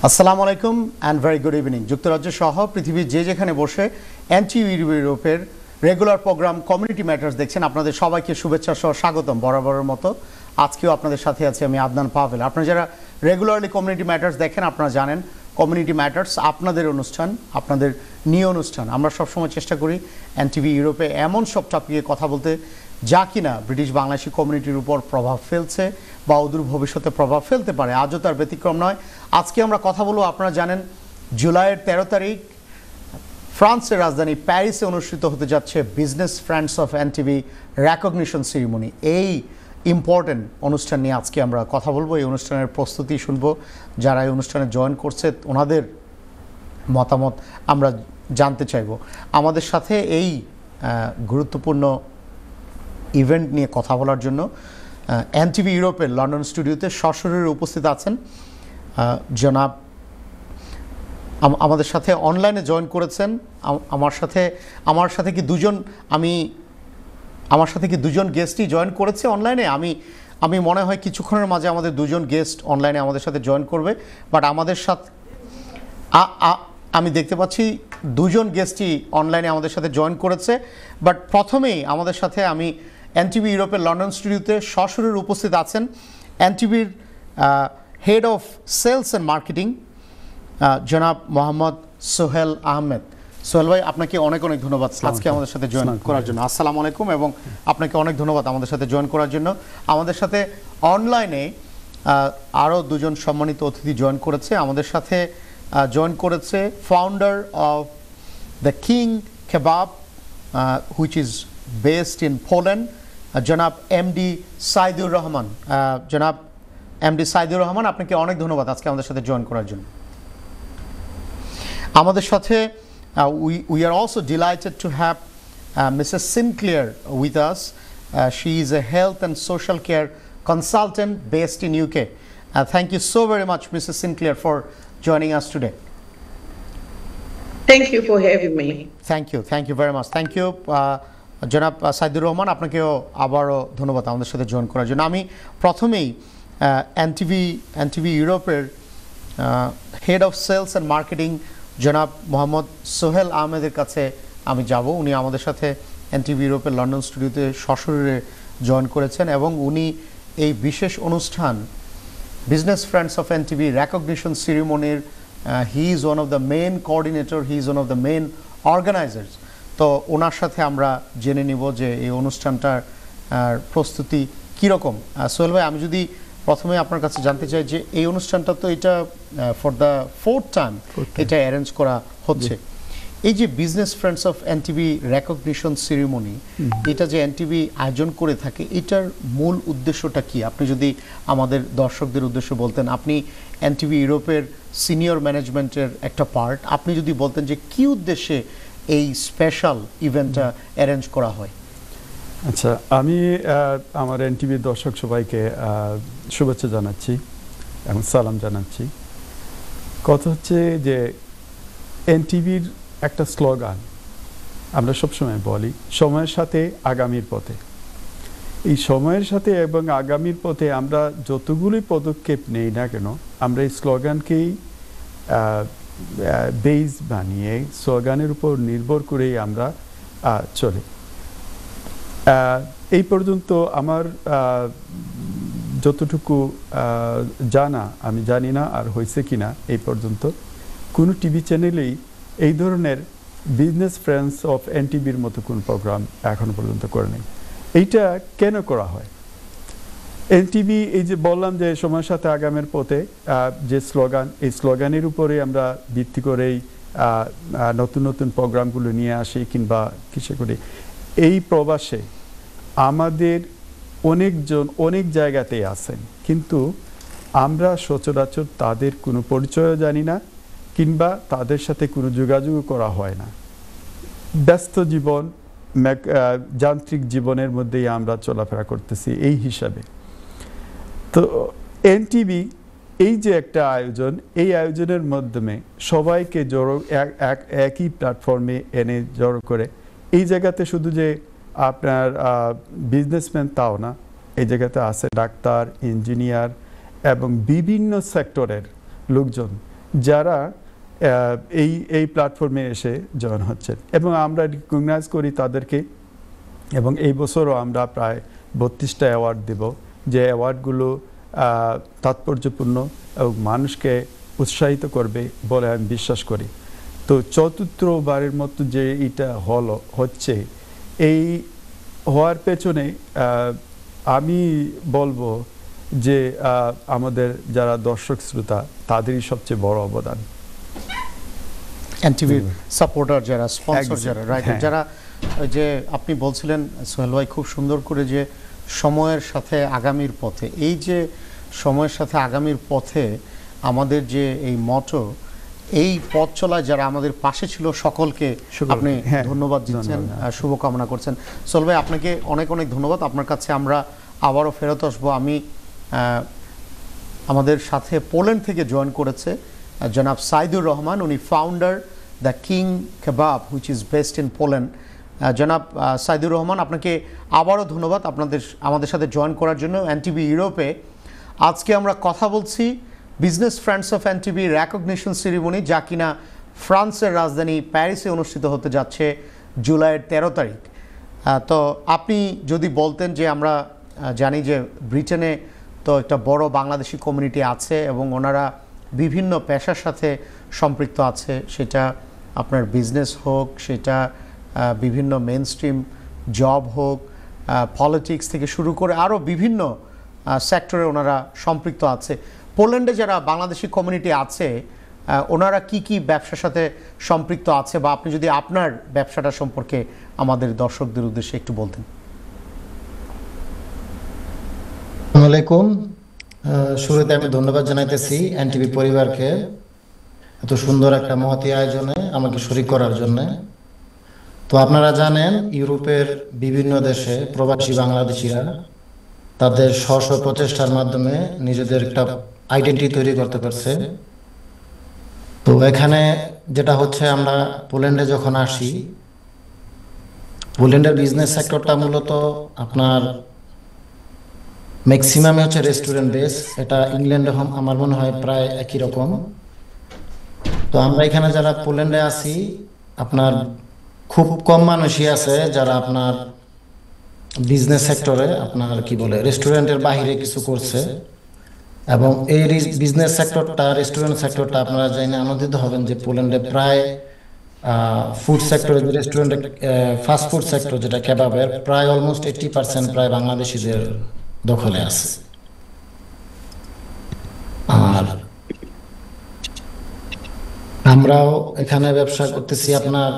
আসসালামু আলাইকুম and very good evening. যুক্তরাজ্য সহ পৃথিবীর যে যেখানে বসে ইউরোপের রেগুলার প্রোগ্রাম কমিউনিটি ম্যাটার্স দেখছেন, আপনাদের সবাইকে শুভেচ্ছা সহ স্বাগতম। বরাবরের মতো আজকেও আপনাদের সাথে আছি আমি আদনান পাভেল। আপনারা যারা রেগুলারলি কমিউনিটি ম্যাটার্স দেখেন আপনারা জানেন কমিউনিটি ম্যাটার্স আপনাদের অনুষ্ঠান, আপনাদের নিয়ে অনুষ্ঠান। আমরা সবসময় চেষ্টা করি এনটিভি ইউরোপে এমন সব টপিকে কথা বলতে যা কিনা ব্রিটিশ বাংলাদেশি কমিউনিটির উপর প্রভাব ফেলছে বা অদূর ভবিষ্যতে প্রভাব ফেলতে পারে। আজও তার ব্যতিক্রম নয়। আজকে আমরা কথা বলবো, আপনারা জানেন জুলাইয়ের 13 তারিখ ফ্রান্সের রাজধানী প্যারিসে অনুষ্ঠিত হতে যাচ্ছে business friends of NTV recognition ceremony. এই ইম্পর্টেন্ট অনুষ্ঠান নিয়ে আজকে আমরা কথা বলবো। এই অনুষ্ঠানের প্রস্তুতি শুনবো, যারা এই অনুষ্ঠানে জয়েন করছে ওনাদের মতামত আমরা জানতে চাইব। আমাদের সাথে এই গুরুত্বপূর্ণ ইভেন্ট নিয়ে কথা বলার জন্য এনটিভি ইউরোপের লন্ডন স্টুডিওতে সশরীরে উপস্থিত আছেন জনাব, আমাদের সাথে অনলাইনে জয়েন করেছেন। আমার সাথে কি দুজন গেস্টই জয়েন করেছে অনলাইনে? আমি মনে হয় কিছুক্ষণের মাঝে আমাদের দুজন গেস্ট অনলাইনে আমাদের সাথে জয়েন করবে। বাট আমাদের সাথে আমি দেখতে পাচ্ছি দুজন গেস্টই অনলাইনে আমাদের সাথে জয়েন করেছে। বাট প্রথমেই আমাদের সাথে আমি এনটিভি ইউরোপের লন্ডন স্টুডিওতে সশরীরে উপস্থিত আছেন এনটিভির head of sales and marketing জনাব মোহাম্মদ সোহেল আহমেদ। সোহেল ভাই, আপনাকে অনেক অনেক ধন্যবাদ আজকে আমাদের সাথে জয়েন করার জন্য। আসসালামু আলাইকুম, এবং আপনাকে অনেক ধন্যবাদ আমাদের সাথে জয়েন করার জন্য। আমাদের সাথে অনলাইনে আরও দুজন সম্মানিত অতিথি জয়েন করেছে। আমাদের সাথে জয়েন করেছে founder of the king কেবাব which is based in Poland, জনাব এমডি সাইদুর রহমান। জনাব এমডি সাইদুর রহমান, আপনাকে অনেক ধন্যবাদ আজকে আমাদের সাথে জয়েন করার জন্য। আমাদের সাথে we are also delighted to have Mrs. Sinclair with us. She is a health and social care consultant based in UK. Thank you so very much, Mrs. Sinclair, for joining us today. Thank you for having me. Thank you very much. Thank you, জনাব সাইদুর রহমান, আপনাকেও আবারও ধন্যবাদ আমাদের সাথে join করার জন্য। আমি প্রথমেই এনটিভি ইউরোপের head of sales and marketing জনাব মোহাম্মদ সোহেল আহমেদের কাছে আমি যাব। উনি আমাদের সাথে এনটিভি ইউরোপের লন্ডন স্টুডিওতে সশরীরে জয়েন করেছেন, এবং উনি এই বিশেষ অনুষ্ঠান business friends of NTV recognition সেরিমনির he is one of the main coordinator, he is one of the main organisers. তো ওনার সাথে আমরা জেনে নিব যে এই অনুষ্ঠানটার প্রস্তুতি কীরকম। সোহেল ভাই, আমি যদি প্রথমে আপনার কাছে জানতে চাই যে এই অনুষ্ঠানটা তো এটা ফর দ্য ফোর্থ টাইম এটা অ্যারেঞ্জ করা হচ্ছে। এই যে business friends of NTV recognition ceremony, এটা যে এনটিভি আয়োজন করে থাকে, এটার মূল উদ্দেশ্যটা কি? আপনি যদি আমাদের দর্শকদের উদ্দেশ্যে বলতেন। আপনি এনটিভি ইউরোপের সিনিয়র ম্যানেজমেন্টের একটা পার্ট, আপনি যদি বলতেন যে কি উদ্দেশ্যে এই স্পেশাল ইভেন্টটা অ্যারেঞ্জ করা হয়। আচ্ছা, আমি আমার এনটিভির দর্শক সবাইকে শুভেচ্ছা জানাচ্ছি এবং সালাম জানাচ্ছি। কথা হচ্ছে যে এনটিভির একটা স্লোগান আমরা সবসময় বলি, সময়ের সাথে আগামীর পথে। এই সময়ের সাথে এবং আগামীর পথে আমরা যতগুলি পদক্ষেপ নেই না কেন, আমরা এই স্লোগানকেই বেস বানিয়ে স্লোগানের উপর নির্ভর করেই আমরা চলি। এই পর্যন্ত আমার যতটুকু জানা, আমি জানি না আর হয়েছে কিনা এই পর্যন্ত কোনো টিভি চ্যানেলেই এই ধরনের বিজনেস ফ্রেন্ডস অফ এনটিভির মতো কোনো প্রোগ্রাম এখনো পর্যন্ত করে নেই। এইটা কেন করা হয়? এনটিভি এই যে বললাম যে সময়ের সাথে আগামের পথে যে স্লোগান, এই স্লোগানের উপরে আমরা ভিত্তি করেই নতুন নতুন প্রোগ্রামগুলো নিয়ে আসি কিংবা কিসে করি। এই প্রবাসে আমাদের অনেকজন অনেক জায়গাতেই আছেন, কিন্তু আমরা সচরাচর তাদের কোনো পরিচয়ও জানি না কিংবা তাদের সাথে কোনো যোগাযোগ করা হয় না। ব্যস্ত জীবন, যান্ত্রিক জীবনের মধ্যেই আমরা চলাফেরা করতেছি এই হিসাবে। তো এনটিভি এই যে একটা আয়োজন, এই আয়োজনের মাধ্যমে সবাইকে একই প্ল্যাটফর্মে এনে জড়ো করে, এই জায়গাতে শুধু যে আপনার বিজনেসম্যান তাও না, এই জায়গাতে আছে ডাক্তার, ইঞ্জিনিয়ার এবং বিভিন্ন সেক্টরের লোকজন যারা এই প্ল্যাটফর্মে এসে জয়েন হচ্ছেন, এবং আমরা রিকগনাইজ করি তাদেরকে। এবং এই বছরও আমরা প্রায় 32টা অ্যাওয়ার্ড দেব, যে অ্যাওয়ার্ডগুলো তাৎপর্যপূর্ণ এবং মানুষকে উৎসাহিত করবে বলে আমি বিশ্বাস করি। তো চতুর্থবারের মতো যে এটা হচ্ছে, এই হওয়ার পেছনে আমি বলবো যে আমাদের যারা দর্শক শ্রোতা তাদেরই সবচেয়ে বড় অবদান। এনটিভির সাপোর্টার যারা, স্পন্সর যারা, রাইট, যারা, যে আপনি বলছিলেন সোহেল ভাই খুব সুন্দর করে, যে সময়ের সাথে আগামীর পথে, এই যে সময়ের সাথে আগামীর পথে আমাদের যে এই মটো, এই পথ চলায় যারা আমাদের পাশে ছিল সকলকে আপনি ধন্যবাদ দিচ্ছেন, শুভকামনা করছেন। সোহেল ভাই আপনাকে অনেক অনেক ধন্যবাদ। আপনার কাছে আমরা আবারও ফেরত আসবো। আমাদের সাথে পোল্যান্ড থেকে জয়েন করেছে জনাব সাইদুর রহমান, উনি founder the king কেবাব which is best in Poland. জনাব সাইদুর রহমান, আপনাকে আবারও ধন্যবাদ আমাদের সাথে জয়েন করার জন্য। এনটিভি ইউরোপে আজকে আমরা কথা বলছি business friends of NTV recognition ceremony, যা কিনা ফ্রান্সের রাজধানী প্যারিসে অনুষ্ঠিত হতে যাচ্ছে জুলাইয়ের 13 তারিখ। তো আপনি যদি বলতেন, যে আমরা জানি যে ব্রিটেনে তো একটা বড় বাংলাদেশি কমিউনিটি আছে এবং ওনারা বিভিন্ন পেশার সাথে সম্পৃক্ত আছে, সেটা আপনার বিজনেস হোক, সেটা বিভিন্ন মেন স্ট্রিম জব হোক, পলিটিক্স থেকে শুরু করে আরও বিভিন্ন সেক্টরে ওনারা সম্পৃক্ত আছে। পোল্যান্ডে যারা বাংলাদেশি কমিউনিটি আছে, ওনারা কি কি ব্যবসার সাথে সম্পৃক্ত আছে, বা আপনি যদি আপনার ব্যবসাটা সম্পর্কে আমাদের দর্শকদের উদ্দেশ্যে একটু বলতেন। আসসালামু আলাইকুম। শুরুতে আমি ধন্যবাদ জানাইতেছি এনটিভি পরিবারকে এত সুন্দর একটা মহতী আয়োজনে আমাকে শরীক করার জন্য। তো আপনারা জানেন, ইউরোপের বিভিন্ন দেশে প্রবাসী বাংলাদেশিরা তাদের স্ব প্রচেষ্টার মাধ্যমে নিজেদের একটা আইডেন্টিটি তৈরি করতে পারছে। তো এখানে যেটা হচ্ছে, আমরা পোল্যান্ডে যখন আসি, পোল্যান্ডের বিজনেস সেক্টরটা মূলত আপনার ম্যাক্সিমামে হচ্ছে রেস্টুরেন্ট বেস। এটা ইংল্যান্ডে আমার মনে হয় প্রায় একই রকম। তো আমরা এখানে যারা পোল্যান্ডে আছি, আপনার খুব কম মানুষই আছে যারা আপনার বিজনেস সেক্টরে আপনার কি বলে রেস্টুরেন্টের বাইরে কিছু করছে। এবং এই বিজনেস সেক্টরটা, রেস্টুরেন্ট সেক্টরটা আপনারা জানেন, আনন্দিত হবেন যে পোল্যান্ডে প্রায় ফুড সেক্টরে, যে রেস্টুরেন্ট ফাস্ট ফুড সেক্টর যেটা কেবাবের, প্রায় অলমোস্ট 80% প্রায় বাংলাদেশিদের দখলে আছে। আর আমরাও এখানে ব্যবসা করতেছি আপনার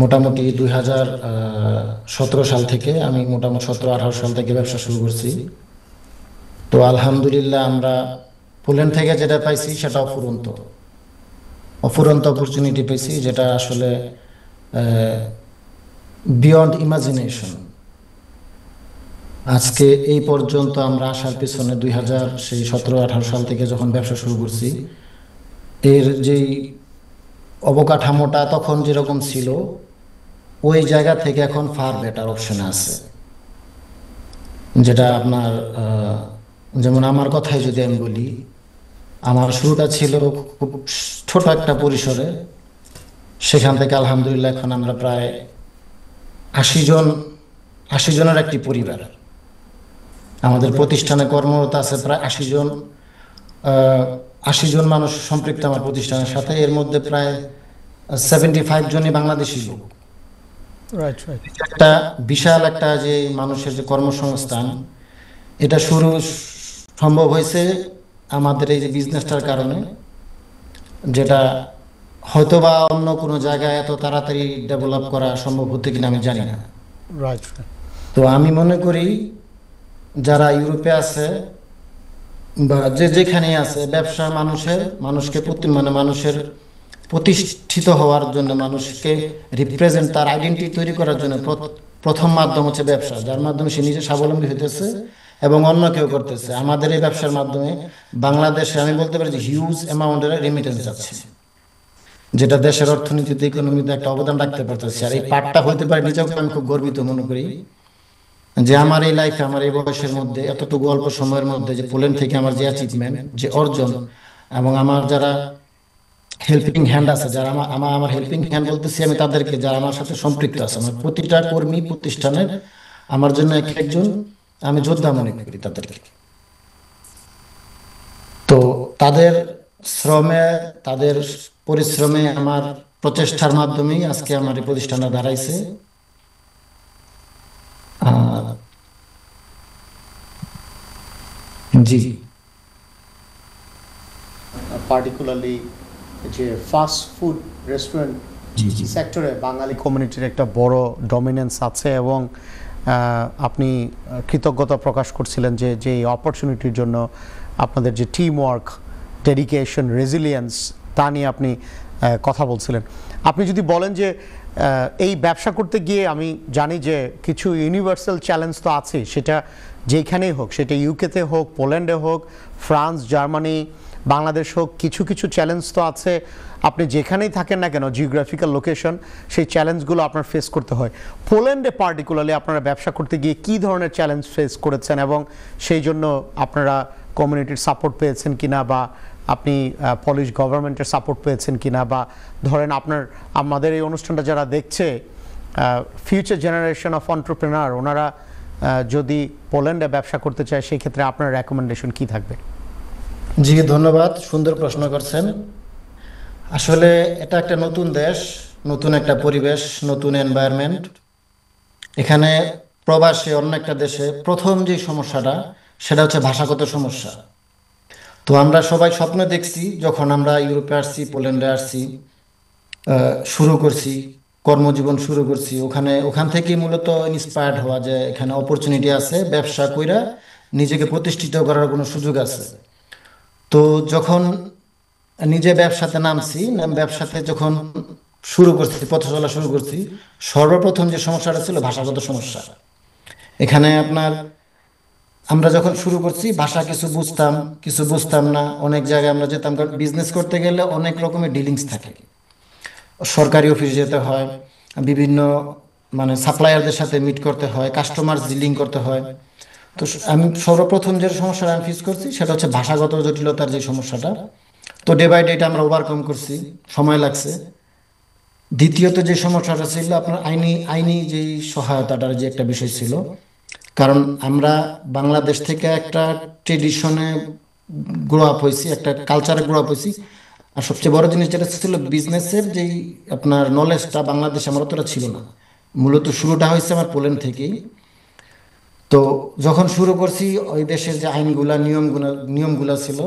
মোটামুটি 2017 সাল থেকে। আমি মোটামুটি 17-18 সাল থেকে ব্যবসা শুরু করছি। তো আলহামদুলিল্লাহ আমরা পোল্যান্ড থেকে যেটা পাইছি সেটা অফুরন্ত অপরচুনিটি পেয়েছি, যেটা আসলে বিয়ন্ড ইমাজিনেশন। আজকে এই পর্যন্ত আমরা আসার পিছনে 2017-18 সাল থেকে যখন ব্যবসা শুরু করছি, এর যেই অবকাঠামোটা তখন যেরকম ছিল, ওই জায়গা থেকে এখন ফার বেটার অপশন আছে। যেটা আপনার যেমন আমার কথাই যদি আমি বলি, আমার শুরুটা ছিল খুব ছোট একটা পরিসরে। সেখান থেকে আলহামদুলিল্লাহ এখন আমরা প্রায় 80 জনের একটি পরিবার। আমাদের প্রতিষ্ঠানে কর্মরত আছে প্রায় 80 জন মানুষ সম্পৃক্ত আমার প্রতিষ্ঠানের সাথে। এর মধ্যে প্রায় 75 জনই বাংলাদেশি লোক। একটা বিশাল একটা যে মানুষের যে কর্মসংস্থান, এটা শুরু সম্ভব হয়েছে আমাদের এই যে বিজনেসটার কারণে, যেটা হয়তোবা অন্য কোনো জায়গায় এত তাড়াতাড়ি ডেভেলপ করা সম্ভব হতে কিনা আমি জানি না। তো আমি মনে করি যারা ইউরোপে আছে বা যেখানে আছে, ব্যবসা মানুষকে মানুষের প্রতিষ্ঠিত হওয়ার জন্য, মানুষকে রিপ্রেজেন্ট, তার আইডেন্টিটি তৈরি করার জন্য প্রথম মাধ্যম হচ্ছে ব্যবসা, যার মাধ্যমে সে নিজে স্বাবলম্বী হইতেছে এবং অন্য কেউ করতেছে। আমাদের এই ব্যবসার মাধ্যমে বাংলাদেশে আমি বলতে পারি যে হিউজ অ্যামাউন্টের রেমিটেন্স যাচ্ছে, যেটা দেশের অর্থনীতিতে, ইকোনমিতে একটা অবদান রাখতে পারতেছে। আর এই পার্টটা হইতে পারে নিজেকে আমি খুব গর্বিত মনে করি যে আমার এই লাইফে, আমার এই বয়সের মধ্যে, এতটুকু অল্প সময়ের মধ্যে, যে পোল্যান্ড থেকে আমার যে অ্যাচিভমেন্ট, যে অর্জন, এবং আমার যারা হেল্পিং হ্যান্ড আছে, যারা আমার হেল্পিং হ্যান্ড বলতেছি আমি তাদেরকে, যারা আমার সাথে সম্পৃক্ত আছে, আমার প্রতিটা কর্মী প্রতিষ্ঠানের আমার জন্য একজন আমি যোদ্ধা মনে করি তাদেরকে। তো তাদের শ্রমে, তাদের পরিশ্রমে, আমার প্রচেষ্টার মাধ্যমেই আজকে আমার এই প্রতিষ্ঠানটা দাঁড়াইছে। জি, পার্টিকুলারলি যে ফাস্ট ফুড রেস্টুরেন্ট জি, জি, সেক্টরে বাঙালি কমিউনিটির একটা বড় ডমিনেন্স আছে এবং আপনি কৃতজ্ঞতা প্রকাশ করছিলেন যে যে অপরচুনিটির জন্য আপনাদের যে টিম ওয়ার্ক, ডেডিকেশন, রেজিলিয়েন্স, তা নিয়ে আপনি কথা বলছিলেন। আপনি যদি বলেন যে এই ব্যবসা করতে গিয়ে আমি জানি যে কিছু ইউনিভার্সাল চ্যালেঞ্জ তো আছে, সেটা যেখানেই হোক, সেটা ইউকেতে হোক, পোল্যান্ডে হোক, ফ্রান্স, জার্মানি, বাংলাদেশ হোক, কিছু কিছু চ্যালেঞ্জ তো আছে। আপনি যেখানেই থাকেন না কেন, জিওগ্রাফিক্যাল লোকেশন, সেই চ্যালেঞ্জগুলো আপনার ফেস করতে হয়। পোল্যান্ডে পার্টিকুলারলি আপনারা ব্যবসা করতে গিয়ে কী ধরনের চ্যালেঞ্জ ফেস করেছেন এবং সেই জন্য আপনারা কমিউনিটির সাপোর্ট পেয়েছেন কিনা, বা আপনি পলিশ গভর্নমেন্টের সাপোর্ট পেয়েছেন কিনা, বা ধরেন আপনার আমাদের এই অনুষ্ঠানটা যারা দেখছে, ফিউচার জেনারেশন অফ অন্টারপ্রেনার, ওনারা যদি পোল্যান্ডে ব্যবসা করতে চায় সেই ক্ষেত্রে আপনার রেকমেন্ডেশন কী থাকবে? জি, ধন্যবাদ, সুন্দর প্রশ্ন করছেন। আসলে এটা একটা নতুন দেশ, নতুন একটা পরিবেশ, নতুন এনভায়রনমেন্ট। এখানে প্রবাসে অন্য একটা দেশে প্রথম যে সমস্যাটা সেটা হচ্ছে ভাষাগত সমস্যা। তো আমরা সবাই স্বপ্ন দেখছি যখন আমরা ইউরোপে আসছি, পোল্যান্ডে আসছি, শুরু করছি, কর্মজীবন শুরু করছি, ওখান থেকেই মূলত ইন্সপায়ার্ড হওয়া যে এখানে অপরচুনিটি আছে, ব্যবসা কইরা নিজেকে প্রতিষ্ঠিত করার কোনো সুযোগ আছে। তো যখন নিজে ব্যবসাতে নামছি, ব্যবসাতে যখন শুরু করছি, পথ চলা শুরু করছি, সর্বপ্রথম যে সমস্যাটা ছিল ভাষাগত সমস্যা। এখানে আপনার আমরা যখন শুরু করছি ভাষা কিছু বুঝতাম, কিছু বুঝতাম না। অনেক জায়গায় আমরা যেতাম, বিজনেস করতে গেলে অনেক রকমের ডিলিংস থাকে, সরকারি অফিসে যেতে হয়, বিভিন্ন মানে সাপ্লায়ারদের সাথে মিট করতে হয়, কাস্টমার ডিলিং করতে হয়। তো আমি সর্বপ্রথম যে সমস্যাটা আমি ফেস করছি সেটা হচ্ছে ভাষাগত জটিলতার যে সমস্যাটা। তো ডে বাই ডে এটা আমরা ওভারকাম করছি, সময় লাগছে। দ্বিতীয়ত যে সমস্যাটা ছিল আপনার আইনি যে সহায়তাটার যে একটা বিষয় ছিল, কারণ আমরা বাংলাদেশ থেকে একটা ট্রেডিশনে গ্রো আপ হয়েছি, একটা কালচারে গ্রো আপ হয়েছি। আর সবচেয়ে বড় জিনিস যেটা ছিল বিজনেসের যেই আপনার নলেজটা বাংলাদেশে আমার অতটা ছিল না। মূলত শুরুটা হয়েছে আমার পোল্যান্ড থেকেই। তো যখন শুরু করছি ওই দেশের যে আইনগুলা, নিয়মগুলা ছিল,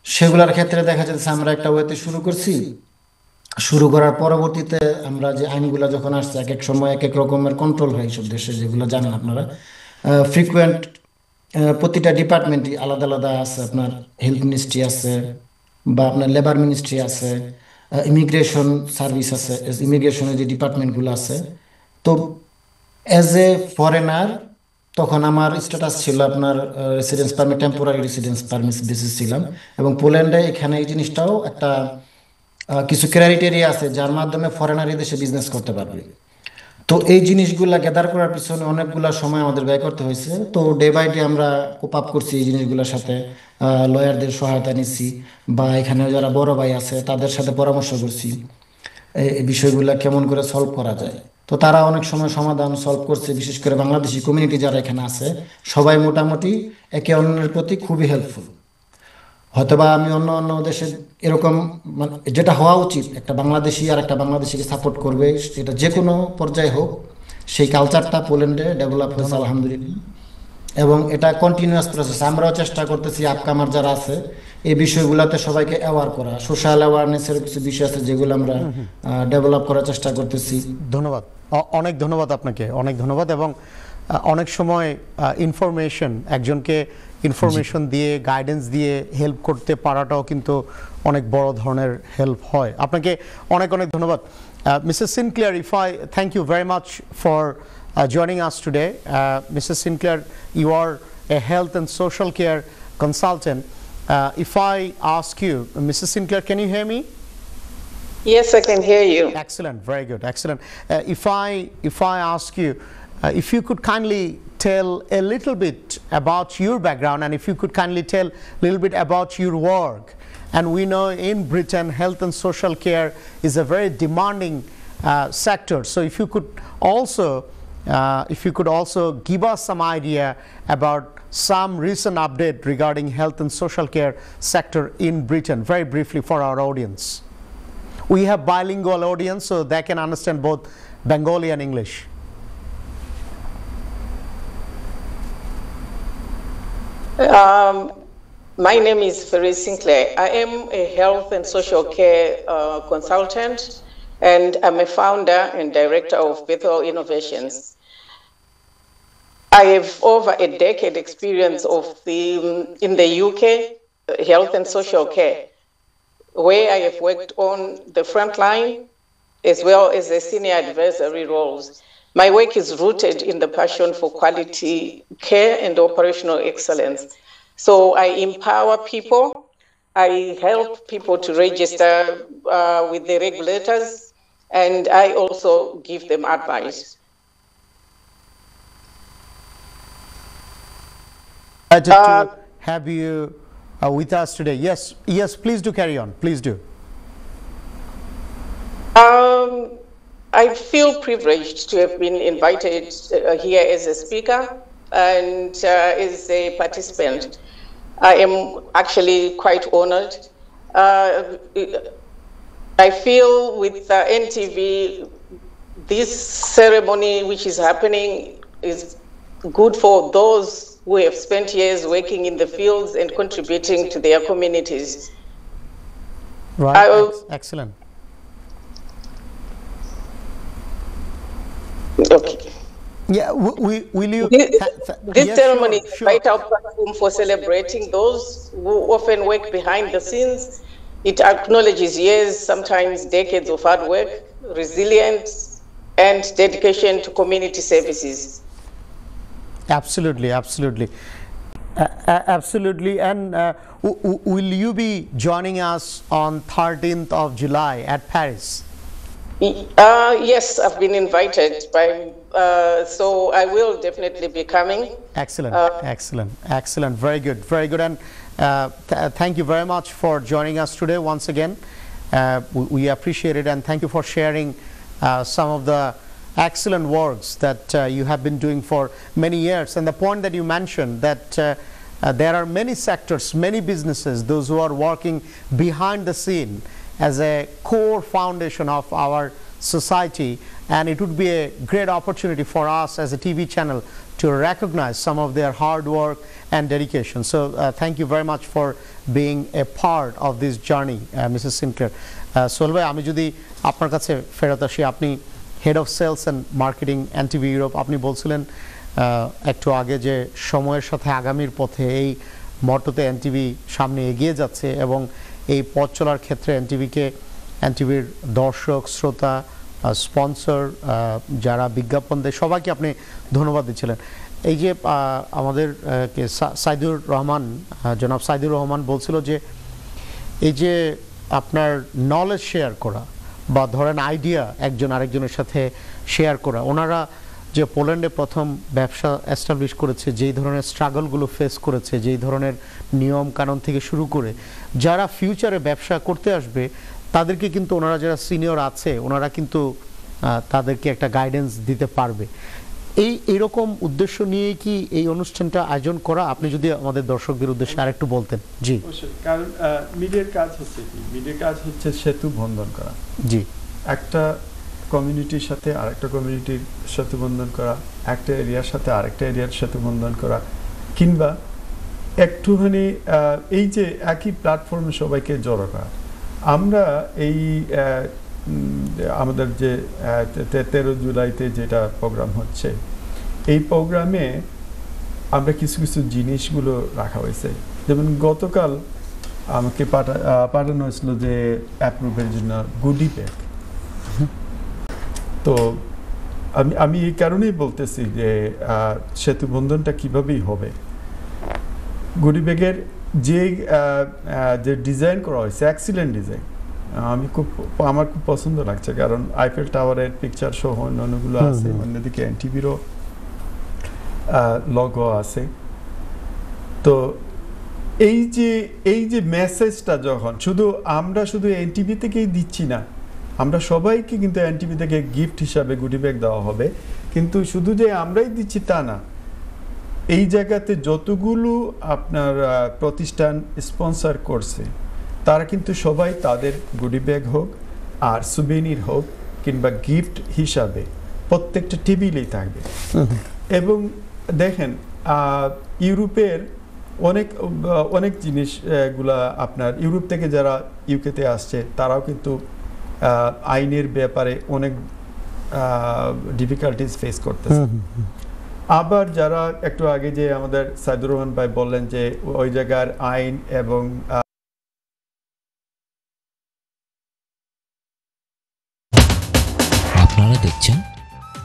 সেগুলোর ক্ষেত্রে দেখা যাচ্ছে আমরা একটা ওয়েতে শুরু করছি। শুরু করার পরবর্তীতে আমরা যে আইনগুলা যখন আসছে, এক এক সময় এক এক রকমের কন্ট্রোল হয় এইসব দেশে, যেগুলো জানেন আপনারা। ফ্রিকুয়েন্ট প্রতিটা ডিপার্টমেন্টই আলাদা আলাদা আছে। আপনার হেলথ মিনিস্ট্রি আছে, বা আপনার লেবার মিনিস্ট্রি আছে, ইমিগ্রেশন সার্ভিস আছে, ইমিগ্রেশনের যে ডিপার্টমেন্টগুলো আছে। তো অ্যাজ এ ফরেনার তখন আমার স্ট্যাটাস ছিল আপনার residence permit, temporary residence permit basis ছিলাম। এবং পোল্যান্ডে এখানে এই জিনিসটাও একটা কিছু ক্রাইটেরিয়া আছে যার মাধ্যমে ফরেনার এই দেশে বিজনেস করতে পারবে। তো এই জিনিসগুলা গ্যাদার করার পিছনে অনেকগুলা সময় আমাদের ব্যয় করতে হয়েছে। তো ডে বাই ডে আমরা কোপ আপ করছি এই জিনিসগুলোর সাথে, লয়ারদের সহায়তা নিচ্ছি, বা এখানে যারা বড় ভাই আছে তাদের সাথে পরামর্শ করছি এই বিষয়গুলো কেমন করে সলভ করা যায়। তো তারা অনেক সময় সমাধান সলভ করছে। বিশেষ করে বাংলাদেশি কমিউনিটি যারা এখানে আছে সবাই মোটামুটি একে অন্যের প্রতি খুবই হেল্পফুল। হয়তোবা আমি অন্য অন্য দেশে এরকম মানে যেটা হওয়া উচিত, একটা বাংলাদেশি আর একটা বাংলাদেশিকে সাপোর্ট করবে, সেটা যে কোনো পর্যায়ে হোক, সেই কালচারটা পোল্যান্ডে ডেভেলপ হয়েছে আলহামদুলিল্লাহ। এবং এটা কন্টিনিউয়াস প্রসেস। আমরাও চেষ্টা করতেছি আপকামার যারা আছে এই বিষয়গুলোতে সবাইকে অ্যাওয়ার করা, সোশ্যাল অ্যাওয়ারনেসের কিছু বিষয় আছে যেগুলো আমরা ডেভেলপ করার চেষ্টা করতেছি। ধন্যবাদ, অনেক ধন্যবাদ আপনাকে, অনেক ধন্যবাদ। এবং অনেক সময় ইনফরমেশন, একজনকে ইনফরমেশন দিয়ে, গাইডেন্স দিয়ে হেল্প করতে পারাটাও কিন্তু অনেক বড় ধরনের হেল্প হয়। আপনাকে অনেক অনেক ধন্যবাদ। Mrs. Sinclair, if I thank you very much for joining us today. Mrs. Sinclair, you are a health and social care consultant. If I ask you, Mrs. Sinclair, can you hear me? Yes, I can hear you. Excellent, very good, excellent. If I ask you, if you could kindly tell a little bit about your background, and if you could kindly tell a little bit about your work, And we know in Britain, health and social care is a very demanding sector. So if you could also give us some idea about some recent update regarding health and social care sector in Britain, very briefly for our audience. We have bilingual audience, so they can understand both Bengali and English. My name is Ferris Sinclair. I am a health and social care consultant, and I'm a founder and director of Bethel Innovations. I have over a decade experience in the UK, health and social care, where I have worked on the front line as well as the senior advisory roles. My work is rooted in the passion for quality care and operational excellence. So I empower people, I help people to register with the regulators, and I also give them advice. Glad to have you with us today. Yes, please do carry on. Please do. I feel privileged to have been invited here as a speaker and as a participant. I am actually quite honored. I feel with NTV, this ceremony which is happening is good for those who have spent years working in the fields and contributing to their communities. Right, excellent. Okay. Yeah, will you? This yes, ceremony is a sure. vital platform for celebrating those who often work behind the scenes. It acknowledges years, sometimes decades of hard work, resilience, and dedication to community services. Absolutely. Absolutely. And will you be joining us on 13th of July at Paris? Yes, I've been invited so I will definitely be coming. Excellent, excellent, very good. And thank you very much for joining us today once again. We appreciate it, and thank you for sharing some of the excellent works that you have been doing for many years. And the point that you mentioned, that there are many sectors, many businesses, those who are working behind the scene as a core foundation of our society, and it would be a great opportunity for us as a TV channel to recognize some of their hard work and dedication. So thank you very much for being a part of this journey, Mrs. Sinclair. Sohail bhai, আমি যদি আপনার কাছে ফেরত আসি, আপনি head of sales and marketing NTV Europe, আপনি বলছিলেন একটু আগে যে সময়ের সাথে আগামীর পথে এই মর্ততে এনটিভি সামনে এগিয়ে যাচ্ছে, এবং এই পথ চলার ক্ষেত্রে এনটিভির দর্শক, শ্রোতা, স্পন্সর, যারা বিজ্ঞাপন দেয়, সবাইকে আপনি ধন্যবাদ দিচ্ছিলেন। এই যে আমাদের সাইদুর রহমান, জনাব সাইদুর রহমান বলছিল যে এই যে আপনার নলেজ শেয়ার করা বা ধরেন আইডিয়া একজন আরেকজনের সাথে শেয়ার করা, ওনারা যে পোল্যান্ডে প্রথম ব্যবসা এস্টাবলিশ করেছে, যেই ধরনের স্ট্রাগলগুলো ফেস করেছে, যেই ধরনের নিয়ম কানুন থেকে শুরু করে যারা ফিউচারে ব্যবসা করতে আসবে তাদেরকে কিন্তু ওনারা যারা সিনিয়র আছে ওনারা কিন্তু তাদেরকে একটা গাইডেন্স দিতে পারবে। এইরকম উদ্দেশ্য নিয়ে কি এই অনুষ্ঠানটা আয়োজন করা? আপনি যদি আমাদের দর্শকদের উদ্দেশ্যে আরেকটু বলতেন। জি, কারণ মিডিয়ার কাজ হচ্ছে কি, মিডিয়ার কাজ হচ্ছে সেতু বন্ধন করা। জি, একটা কমিউনিটির সাথে আরেকটা কমিউনিটির সেতু বন্ধন করা, একটা এরিয়ার সাথে আরেকটা এরিয়ার সেতু বন্ধন করা, কিংবা একটুখানি এই যে একই প্ল্যাটফর্মে সবাইকে জড়ো করা। আমরা এই আমাদের যে 13 জুলাইতে যেটা প্রোগ্রাম হচ্ছে, এই প্রোগ্রামে আমরা কিছু কিছু জিনিসগুলো রাখা হয়েছে। যেমন গতকাল আমাকে পাঠানো হয়েছিল যে অ্যাপ্রুভের জন্য গুডি ব্যাগ। তো আমি এই কারণেই বলতেছি যে সেতু বন্ধনটা কীভাবেই হবে। গুডি ব্যাগের যে ডিজাইন করা হয়েছে, এক্সিলেন্ট ডিজাইন, আমার খুব পছন্দ লাগছে, কারণ আইফেল টাওয়ারের পিকচার সহ অন্যান্যগুলো আছে, অন্যদিকে এনটিভিরও লগো আছে। তো এই যে মেসেজটা যখন আমরা শুধু এনটিভি থেকেই দিচ্ছি না, আমরা সবাইকে কিন্তু এনটিভি থেকে গিফট হিসাবে গুডি ব্যাগ দেওয়া হবে, কিন্তু শুধু যে আমরাই দিচ্ছি তা না, এই জায়গাতে যতগুলো আপনার প্রতিষ্ঠান স্পন্সর করছে তারা কিন্তু সবাই তাদের গুডি ব্যাগ হোক আর সুভেনির হোক কিংবা গিফট হিসাবে প্রত্যেকটা টেবিলেই থাকবে। এবং দেখেন ইউরোপের অনেক জিনিসগুলা আপনার ইউরোপ থেকে যারা ইউকেতে আসছে তারাও কিন্তু আইনের ব্যাপারে অনেক ডিফিকাল্টিজ ফেস করতেছে। আবার যারা একটু আগে যে আমাদের সাইদুর রহমান ভাই বললেন যে ওই জায়গার আইন এবং আপনারা দেখছেন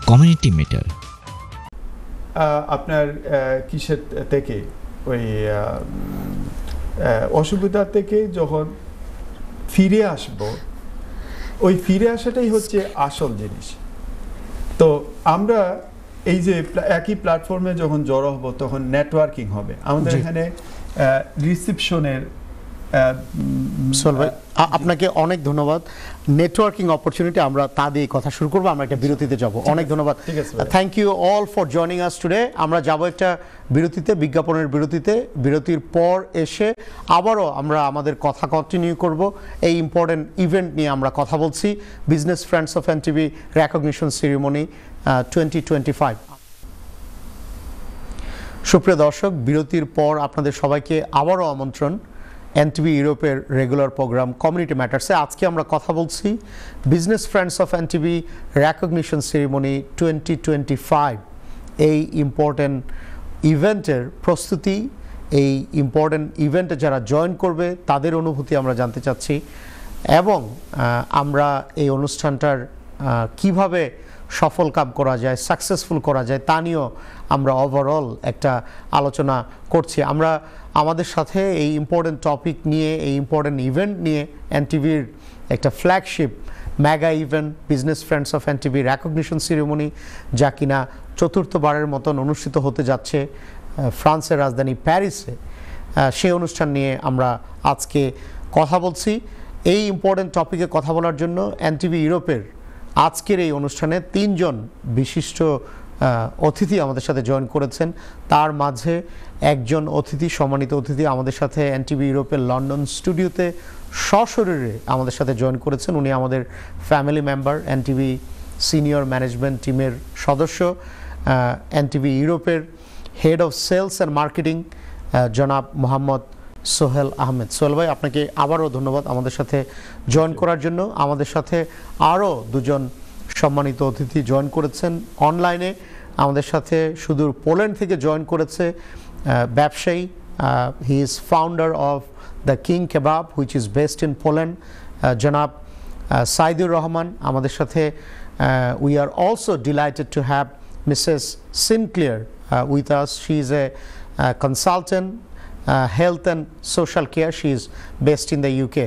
কমিউনিটি মিটার। আপনার কিসের থেকে ওই অসুবিধা থেকে যখন ফিরে আসবো, ওই ফিরে আসাটাই হচ্ছে আসল জিনিস। তো আমরা এই যে একই প্ল্যাটফর্মে যখন জড়ো হব তখন নেটওয়ার্কিং হবে আমাদের এখানে রিসেপশনের। আপনাকে অনেক ধন্যবাদ। নেটওয়ার্কিং অপরচুনিটি আমরা তা দিয়ে কথা শুরু করবো, আমরা একটা বিরতিতে যাব। অনেক ধন্যবাদ, thank you all for joining us today. আমরা যাব একটা বিরতিতে, বিজ্ঞাপনের বিরতিতে। বিরতির পর এসে আবারও আমরা আমাদের কথা কন্টিনিউ করব। এই ইম্পর্টেন্ট ইভেন্ট নিয়ে আমরা কথা বলছি, business friends of NTV recognition ceremony 2025। সুপ্রিয় দর্শক, বিরতির পর আপনাদের সবাইকে আবারও আমন্ত্রণ এনটিভি ইউরোপের রেগুলার প্রোগ্রাম কমিউনিটি ম্যাটার্সে। আজকে আমরা কথা বলছি business friends of NTV recognition ceremony 2025, এই ইম্পর্টেন্ট ইভেন্টের প্রস্তুতি, এই ইম্পর্টেন্ট ইভেন্টে যারা জয়েন করবে তাদের অনুভূতি আমরা জানতে চাচ্ছি, এবং আমরা এই অনুষ্ঠানটার কিভাবে সফল কাম করা যায়, সাকসেসফুল করা যায় তা নিয়েও আমরা ওভারঅল একটা আলোচনা করছি। আমরা আমাদের সাথে এই ইম্পর্টেন্ট টপিক নিয়ে, এই ইম্পর্টেন্ট ইভেন্ট নিয়ে এনটিভির একটা flagship mega event business friends of NTV recognition ceremony, যা কিনা চতুর্থবারের মতন অনুষ্ঠিত হতে যাচ্ছে ফ্রান্সের রাজধানী প্যারিসে। সেই অনুষ্ঠান নিয়ে আমরা আজকে কথা বলছি। এই ইম্পর্টেন্ট টপিকে কথা বলার জন্য এনটিভি ইউরোপের আজকের এই অনুষ্ঠানে 3 জন বিশিষ্ট অতিথি আমাদের সাথে জয়েন করেছেন। তার মাঝে একজন অতিথি, সম্মানিত অতিথি আমাদের সাথে এনটিভি ইউরোপের লন্ডন স্টুডিওতে সশরীরে আমাদের সাথে জয়েন করেছেন। উনি আমাদের family member, NTV senior management টিমের সদস্য, এনটিভি ইউরোপের head of sales and marketing জনাব মোহাম্মদ সোহেল আহমেদ। সোহেল ভাই, আপনাকে আবারও ধন্যবাদ আমাদের সাথে জয়েন করার জন্য। আমাদের সাথে আরও 2 জন সম্মানিত অতিথি জয়েন করেছেন অনলাইনে। আমাদের সাথে সুদূর পোল্যান্ড থেকে জয়েন করেছে ব্যবসায়ী, he is founder of the king কেবাব which is based in Poland, জনাব সাইদুর রহমান। আমাদের সাথে we are also delighted to have Mrs Sinclair with us. She is a consultant health and social care. She is based in the UK.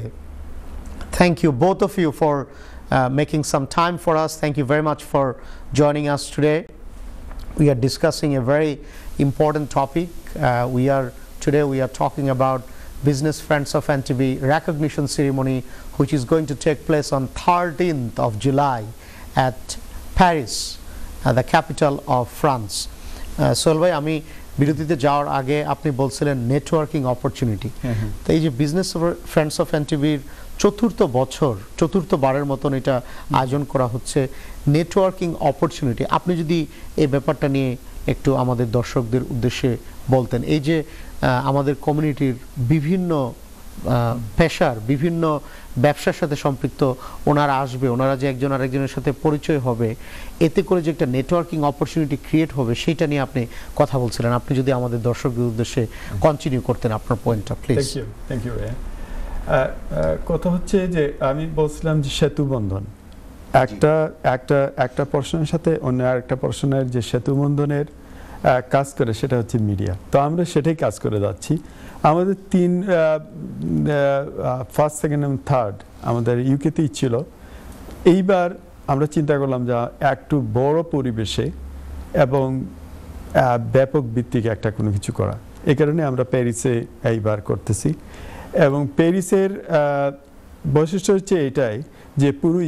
Thank you both of you for making some time for us. Thank you very much for joining us today. We are discussing a very important topic. Today we are talking about Business Friends of NTV recognition ceremony, which is going to take place on 13th of July at Paris, the capital of France. Sohel bhai, আমি বিরতিতে যাওয়ার আগে আপনি বলছিলেন networking opportunity. তো এই যে business friends of এনটিভির চতুর্থবারের মতন এটা আয়োজন করা হচ্ছে, নেটওয়ার্কিং অপরচুনিটি, আপনি যদি এই ব্যাপারটা নিয়ে একটু আমাদের দর্শকদের উদ্দেশ্যে বলতেন। এই যে আমাদের কমিউনিটির বিভিন্ন পেশার, বিভিন্ন ব্যবসার সাথে সম্পৃক্ত ওনারা আসবে, ওনারা যে একজন আরেকজনের সাথে পরিচয় হবে, এতে করে যে একটা নেটওয়ার্কিং অপরচুনিটি ক্রিয়েট হবে, সেইটা নিয়ে আপনি কথা বলছিলেন। আপনি যদি আমাদের দর্শকদের উদ্দেশ্যে কন্টিনিউ করতেন আপনার পয়েন্টটা প্লিজ। Thank you. কথা হচ্ছে যে আমি বলছিলাম যে সেতু বন্ধন, একটা পর্সনের সাথে অন্য আরেকটা পর্সনের যে সেতু বন্ধনের কাজ করে সেটা হচ্ছে মিডিয়া। তো আমরা সেটাই কাজ করে যাচ্ছি। আমাদের ফার্স্ট, সেকেন্ড এবং থার্ড আমাদের ইউকেতেই ছিল। এইবার আমরা চিন্তা করলাম যে একটু বড় পরিবেশে এবং ব্যাপক ভিত্তিক একটা কোনো কিছু করা। এই কারণে আমরা প্যারিসে এইবার করতেছি। এবং প্যারিসের বৈশিষ্ট্য হচ্ছে এটাই যে পুরো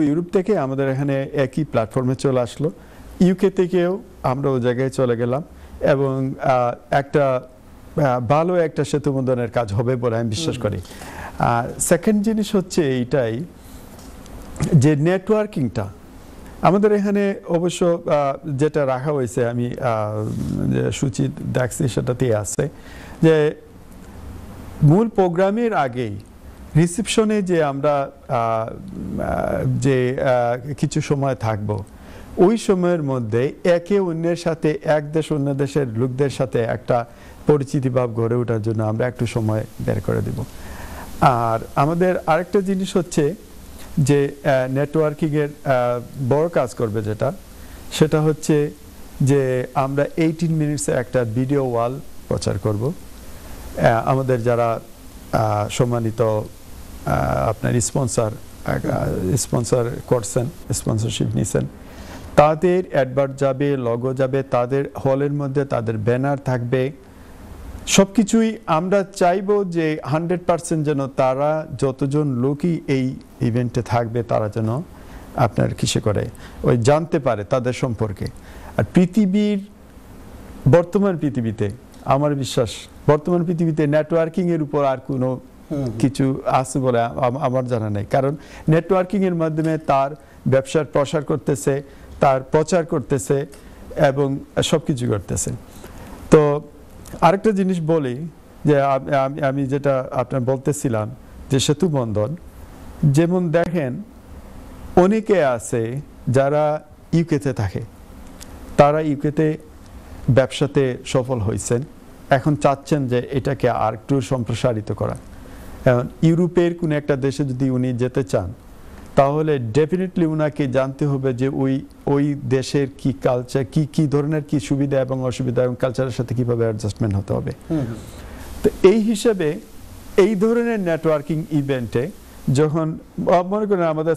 ইউরোপ থেকে আমাদের এখানে একই প্ল্যাটফর্মে চলে আসলো, ইউকে থেকেও আমরা ওই জায়গায় চলে গেলাম, এবং একটা ভালো একটা সেতুবন্ধনের কাজ হবে বলে আমি বিশ্বাস করি। সেকেন্ড জিনিস হচ্ছে এইটাই যে নেটওয়ার্কিংটা আমাদের এখানে অবশ্য যেটা রাখা হয়েছে, আমি সূচি দেখছি সেটাতেই আছে যে মূল প্রোগ্রামের আগেই রিসেপশনে যে আমরা যে কিছু সময় থাকব, ওই সময়ের মধ্যে একে অন্যের সাথে এক দেশ অন্য দেশের লোকদের সাথে একটা পরিচিতি ভাব গড়ে ওঠার জন্য আমরা একটু সময় বের করে দেব। আর আমাদের আরেকটা জিনিস হচ্ছে যে নেটওয়ার্কিংয়ের বড় কাজ করবে সেটা হচ্ছে যে আমরা 18 মিনিটসে একটা ভিডিও ওয়াল প্রচার করব। আমাদের যারা সম্মানিত আপনার স্পন্সর করছেন, স্পন্সরশিপ নিছেন, তাদের অ্যাডভার্ট যাবে, লগো যাবে, তাদের হলের মধ্যে তাদের ব্যানার থাকবে, সব কিছুই আমরা চাইবো যে 100% যেন তারা যতজন লোকই এই ইভেন্টে থাকবে তারা যেন আপনার কিসে করে ওই জানতে পারে তাদের সম্পর্কে। আর বর্তমান পৃথিবীতে আমার বিশ্বাস বর্তমান পৃথিবীতে নেটওয়ার্কিং এর উপর আর কোনো কিছু আছে বলে আমার জানা নেই, কারণ নেটওয়ার্কিং এর মাধ্যমে তার ব্যবসার প্রসার করতেছে, তার প্রচার করতেছে এবং সবকিছু করতেছে। তো আরেকটা জিনিস বলি যে আমি যেটা আপনার বলতেছিলাম যে সেতু বন্ধন, যেমন দেখেন অনেকে আছে যারা ইউকেতে থাকে, তারা ইউকেতে ব্যবসাতে সফল হয়েছেন, এখন চাচ্ছেন যে এটাকে আর একটু সম্প্রসারিত করা। এখন ইউরোপের কোনো একটা দেশে যদি উনি যেতে চান তাহলে ডেফিনেটলি উনাকে জানতে হবে যে ওই দেশের কি কালচার, কি ধরনের কি সুবিধা এবং অসুবিধা এবং কালচারের সাথে কিভাবে অ্যাডজাস্টমেন্ট হতে হবে। তো এই হিসেবে এই ধরনের নেটওয়ার্কিং ইভেন্টে যখন মনে করেন আমাদের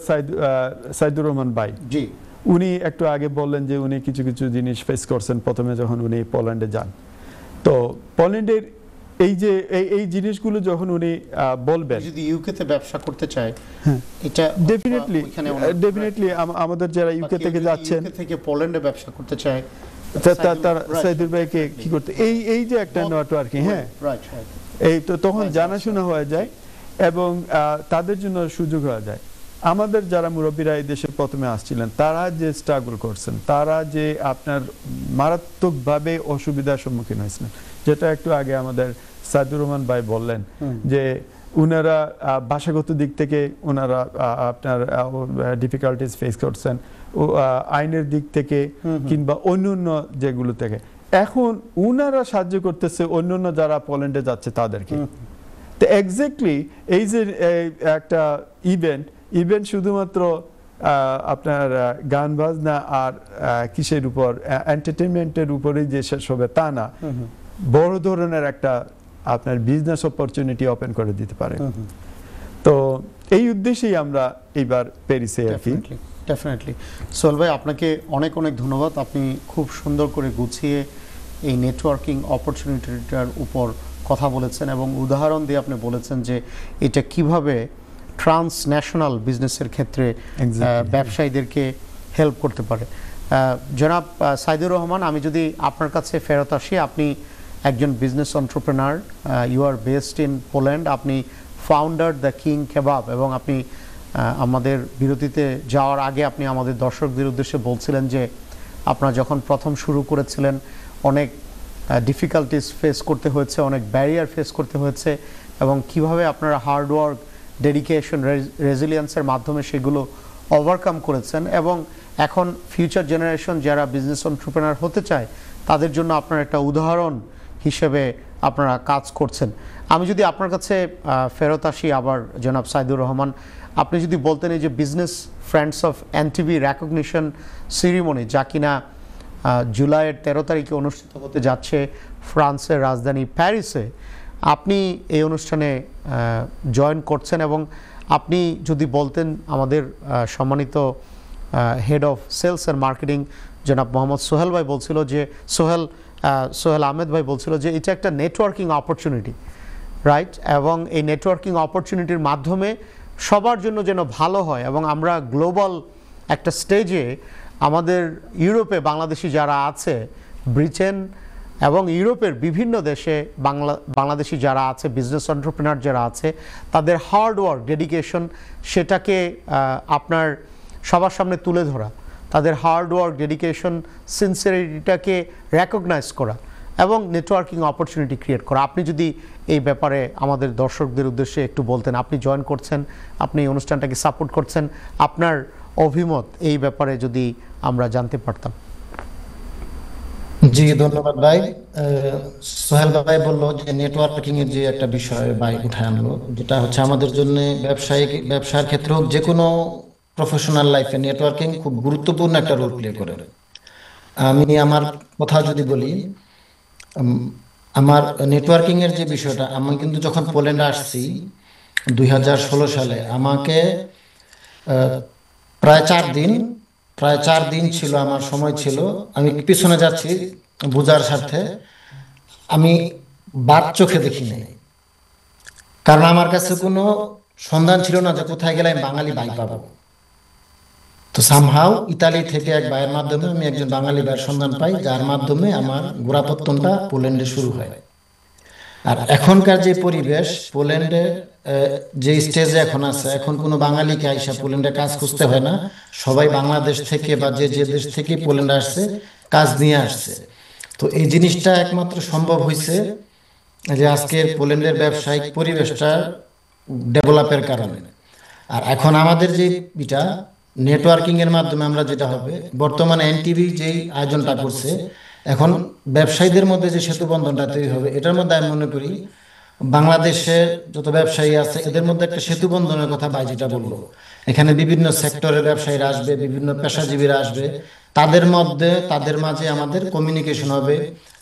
সাইদুর রহমান ভাই, উনি একটু আগে বললেন যে উনি কিছু কিছু জিনিস ফেস করছেন প্রথমে যখন উনি পোল্যান্ডে যান। তো পোল্যান্ডের এই জিনিসগুলো যখন উনি বলবেন, যদি ইউকেতে ব্যবসা করতে চায়, এটা ডেফিনেটলি আমাদের যারা ইউকে থেকে যাচ্ছেন, ইউকে থেকে পোল্যান্ডে ব্যবসা করতে চায়, তারা সাইদুর ভাইকে কি করতে এই যে একটা নেটওয়ার্কিং, হ্যাঁ এই তো তখন জানাশোনা হয়ে যায় এবং তাদের জন্য সুযোগ হয়ে যায়। আমাদের যারা মুরব্বীরা এই দেশে প্রথমে আসছিলেন, তারা যে স্ট্রাগল করছেন, তারা যে আপনার মারাত্মকভাবে অসুবিধার সম্মুখীন হয়েছিলেন, যেটা একটু আগে আমাদের সাইদুর রহমান ভাই বললেন যে উনারা ভাষাগত দিক থেকে উনারা আপনার ডিফিকাল্টিজ ফেস করছেন, আইনের দিক থেকে কিংবা অন্যান্য যেগুলো থেকে। এখন উনারা সাহায্য করতেছে অন্যান্য যারা পোল্যান্ডে যাচ্ছে তাদেরকে। তো এক্স্যাক্টলি এই যে একটা ইভেন্ট শুধুমাত্র আপনার গান বাজনা আর কিসের উপর, এন্টারটেইনমেন্টের উপরেই যে শেষ হবে তা না, বড় ধরনের একটা আপনার বিজনেস অপরচুনিটি ওপেন করে দিতে পারে। তো এই উদ্দেশ্যেই আমরা এইবার প্যারিসে আর কি। ডেফিনেটলি সোহেল ভাই, আপনাকে অনেক অনেক ধন্যবাদ। আপনি খুব সুন্দর করে গুছিয়ে এই নেটওয়ার্কিং অপরচুনিটিটার উপর কথা বলেছেন এবং উদাহরণ দিয়ে আপনি বলেছেন যে এটা কিভাবে ট্রান্সন্যাশনাল বিজনেসের ক্ষেত্রে ব্যবসায়ীদেরকে হেল্প করতে পারে। জনাব সাইদুর রহমান, আমি যদি আপনার কাছে ফেরত আসি, আপনি একজন business entrepreneur, you are based in Poland, আপনি ফাউন্ডার দ্য কিং কেবাব, এবং আপনি আমাদের বিরতিতে যাওয়ার আগে আপনি আমাদের দর্শকদের উদ্দেশ্যে বলছিলেন যে আপনারা যখন প্রথম শুরু করেছিলেন অনেক ডিফিকাল্টিস ফেস করতে হয়েছে, অনেক ব্যারিয়ার ফেস করতে হয়েছে, এবং কিভাবে আপনারা হার্ডওয়ার্ক, ডেডিকেশন, রেজিলিয়েন্সের মাধ্যমে সেগুলো ওভারকাম করেছেন, এবং এখন ফিউচার জেনারেশন যারা বিজনেস এন্টারপ্রেনার হতে চায় তাদের জন্য আপনার একটা উদাহরণ হিসেবে আপনারা কাজ করছেন। আমি যদি আপনার কাছে ফেরত আসি আবার জনাব সাইদুর রহমান, আপনি যদি বলতেন এই যে business friends of NTV recognition ceremony, যা কিনা জুলাইয়ের 13 তারিখে অনুষ্ঠিত হতে যাচ্ছে ফ্রান্সের রাজধানী প্যারিসে, আপনি এই অনুষ্ঠানে জয়েন করছেন, এবং আপনি যদি বলতেন আমাদের সম্মানিত head of sales and marketing জনাব মোহাম্মদ সোহেল ভাই বলছিল যে সোহেল সোহেল আহমেদ ভাই বলছিল যে এটা একটা নেটওয়ার্কিং অপরচুনিটি, রাইট, এবং এই নেটওয়ার্কিং অপরচুনিটির মাধ্যমে সবার জন্য যেন ভালো হয় এবং আমরা গ্লোবাল একটা স্টেজে আমাদের ইউরোপে বাংলাদেশি যারা আছে, ব্রিটেন এবং ইউরোপের বিভিন্ন দেশে বাংলাদেশি যারা আছে, বিজনেস এন্টারপ্রেনার যারা আছে, তাদের হার্ড ওয়ার্ক, ডেডিকেশন, সেটাকে আপনার সবার সামনে তুলে ধরা, তাদের হার্ড ওয়ার্ক, ডেডিকেশন, সিনসিয়ারিটিটাকে রেকগনাইজ করা এবং নেটওয়ার্কিং অপরচুনিটি ক্রিয়েট করা। আপনি যদি এই ব্যাপারে আমাদের দর্শকদের উদ্দেশ্যে একটু বলতেন, আপনি জয়েন করছেন, আপনি এই অনুষ্ঠানটাকে সাপোর্ট করছেন, আপনার অভিমত এই ব্যাপারে যদি আমরা জানতে পারতাম। জি, ধন্যবাদ ভাই। সোহেল ভাই বললো যে নেটওয়ার্কিং এর যে একটা বিষয় ভাই উঠায় আনলো, যেটা হচ্ছে আমাদের জন্য ব্যবসার ক্ষেত্রে হোক, যে কোনো প্রফেশনাল লাইফে নেটওয়ার্কিং খুব গুরুত্বপূর্ণ একটা রোল প্লে করে। আমি আমার কথা যদি বলি, আমার নেটওয়ার্কিং এর যে বিষয়টা, আমি কিন্তু যখন পোল্যান্ডে আসছি 2016 সালে, আমাকে প্রায় 4 দিন ছিল আমার সময় ছিল। আমি পিছনে যাচ্ছি বোঝার স্বার্থে, আমি বাদ চোখে দেখি নাই, কারণ আমার কাছে কোনো সন্ধান ছিল না যে কোথায় গেলে আমি বাঙালি ভাই পাবো। তো সামহাও ইতালি থেকে এক ভাইয়ের মাধ্যমে আমি একজন বাঙালি ভাইয়ের সন্ধান পাই, যার মাধ্যমে আমার গোড়াপত্তনটা পোল্যান্ডে শুরু হয়। আর এখনকার যে পরিবেশ, পোল্যান্ডে যে স্টেজে এখন আছে, এখন কোনো বাঙালিকে আইসা পোল্যান্ডে কাজ খুঁজতে হয় না, সবাই বাংলাদেশ থেকে বা যে যে দেশ থেকে পোল্যান্ডে আসছে কাজ নিয়ে আসছে। তো এই জিনিসটা একমাত্র সম্ভব হয়েছে যে আজকের পোল্যান্ডের ব্যবসায়িক পরিবেশটা ডেভেলপের কারণে। আর এখন আমাদের যে এটা নেটওয়ার্কিং এর মাধ্যমে আমরা যেটা হবে, বর্তমানে এনটিভি যেই আয়োজনটা করছে, এখন ব্যবসায়ীদের মধ্যে যে সেতু বন্ধনটা তৈরি হবে, এটার মধ্যে আমি মনে করি বাংলাদেশের যত ব্যবসায়ী আছে এদের মধ্যে একটা সেতু বন্ধনের কথা ভাই যেটা বললো, এখানে বিভিন্ন সেক্টরের ব্যবসায়ীরা আসবে, বিভিন্ন পেশাজীবীরা আসবে, তাদের মাঝে আমাদের কমিউনিকেশন হবে,